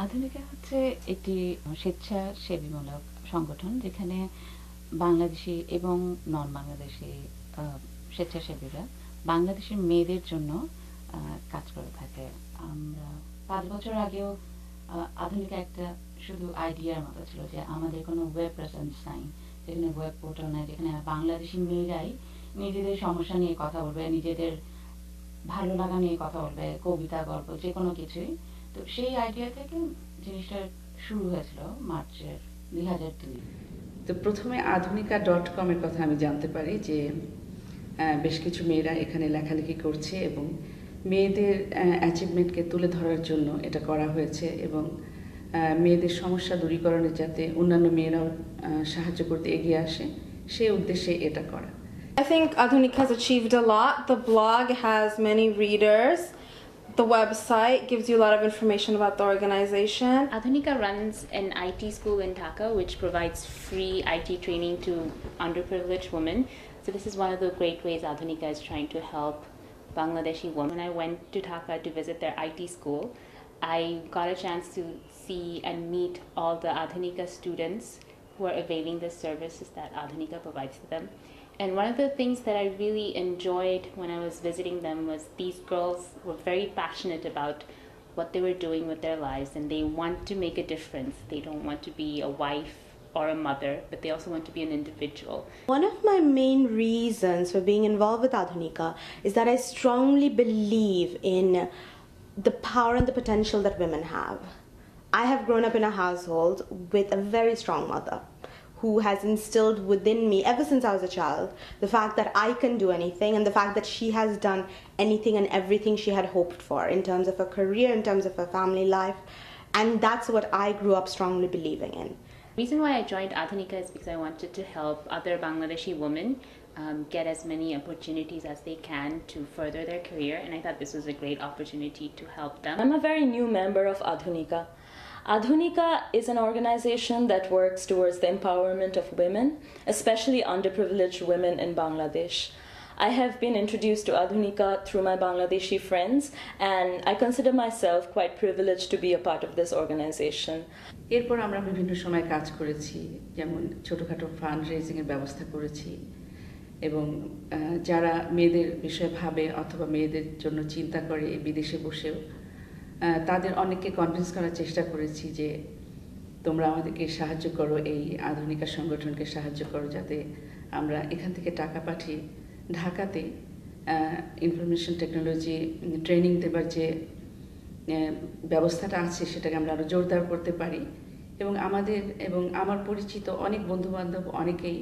আধুনিকা হচ্ছে একটি স্বেচ্ছাসেবীমূলক সংগঠন যেখানে বাংলাদেশী এবং নন বাংলাদেশী স্বেচ্ছাসেবীরা বাংলাদেশের মেয়েদের জন্য কাজ করে থাকে। আমরা 5 বছর আগেও আধুনিকা একটা শুধু আইডিয়ার মতো ছিল যে আমাদের কোনো ওয়েব প্রেজেন্স নাই, যেখানে ওয়েব পোর্টাল নাই, যেখানে বাংলাদেশি মেয়েরাই নিজেদের সমস্যা নিয়ে কথা বলবে, নিজেদের ভালো লাগা নিয়ে কথা বলবে, কবিতা গল্প যে কোনো কিছুই। তো সেই আইডিয়া থেকে জিনিসটা শুরু হয়েছিল মার্চের 2002। তো প্রথমে আধুনিকা.com এর কথা আমি জানতে পারি যে বেশ কিছু মেয়েরা এখানে লেখালেখি করছে এবং মেয়েদের অ্যাচিভমেন্টকে তুলে ধরার জন্য এটা করা হয়েছে এবং মেয়েদের সমস্যা দূরীকরণে যাতে অন্যান্য মেয়েরাও সাহায্য করতে এগিয়ে আসে সেই উদ্দেশ্যে এটা করা। I think Adhunika has achieved a lot. The blog has many readers. The website gives you a lot of information about the organization. Adhunika runs an IT school in Dhaka which provides free IT training to underprivileged women. So this is one of the great ways Adhunika is trying to help Bangladeshi women. When I went to Dhaka to visit their IT school, I got a chance to see and meet all the Adhunika students who are availing the services that Adhunika provides to them. And one of the things that I really enjoyed when I was visiting them was these girls were very passionate about what they were doing with their lives, and they want to make a difference. They don't want to be a wife or a mother, but they also want to be an individual. One of my main reasons for being involved with Adhunika is that I strongly believe in the power and the potential that women have. I have grown up in a household with a very strong mother who has instilled within me, ever since I was a child, the fact that I can do anything and the fact that she has done anything and everything she had hoped for in terms of her career, in terms of her family life. And that's what I grew up strongly believing in. The reason why I joined Adhunika is because I wanted to help other Bangladeshi women get as many opportunities as they can to further their career, and I thought this was a great opportunity to help them. I'm a very new member of Adhunika. Adhunika is an organization that works towards the empowerment of women, especially underprivileged women in Bangladesh. I have been introduced to Adhunika through my Bangladeshi friends, and I consider myself quite privileged to be a part of this organization. এরপর আমরা বিভিন্ন সময় কাজ করেছি, যেমন ছোটখাটো fund raising এর ব্যবস্থা করেছি এবং যারা মেয়েদের বিষয়ে ভাবে অথবা মেয়েদের জন্য চিন্তা করে বিদেশে বসেও তাদের অনেককে কনভিন্স করার চেষ্টা করেছি যে তোমরা আমাদেরকে সাহায্য করো, এই আধুনিকা সংগঠনকে সাহায্য করো যাতে আমরা এখান থেকে টাকা পাঠিয়ে ঢাকাতে ইনফরমেশন টেকনোলজি ট্রেনিং দেবার যে ব্যবস্থাটা আছে সেটাকে আমরা আরও জোরদার করতে পারি এবং আমাদের এবং আমার পরিচিত অনেক বন্ধুবান্ধব অনেকেই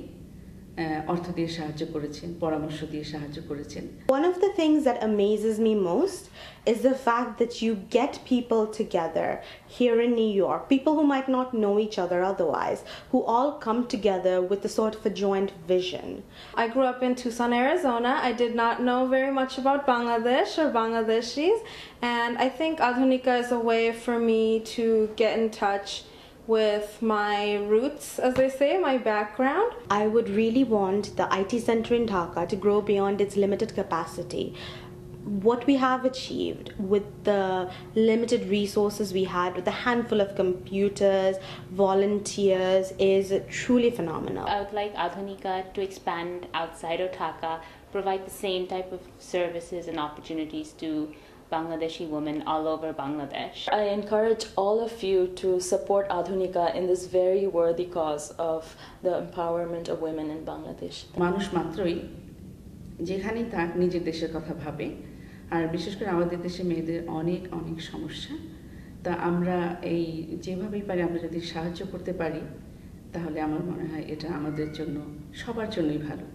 অর্থ দিয়ে সাহায্য করেছেন, পরামর্শ দিয়ে সাহায্য করেছেন। One of the things that amazes me most is the fact that you get people together here in New York, people who might not know each other otherwise, who all come together with a sort of a joint vision. I grew up in Tucson, Arizona. I did not know very much about Bangladesh or Bangladeshis, and I think Adhunika is a way for me to get in touch with my roots, as they say, my background. I would really want the IT center in Dhaka to grow beyond its limited capacity. What we have achieved with the limited resources we had, with a handful of computers, volunteers, is truly phenomenal. I would like Adhunika to expand outside of Dhaka, provide the same type of services and opportunities to Bangladeshi women all over Bangladesh. I encourage all of you to support Adhunika in this very worthy cause of the empowerment of women in Bangladesh. মানুষ মাত্রই যেখানেই থাক নিজের দেশের কথা ভাবে, আর বিশেষ করে আমাদের দেশে মেয়েদের অনেক অনেক সমস্যা। তা আমরা এই যেভাবেই পারি আমরা যদি সাহায্য করতে পারি তাহলে আমার মনে হয় এটা আমাদের জন্য সবার জন্যই ভালো।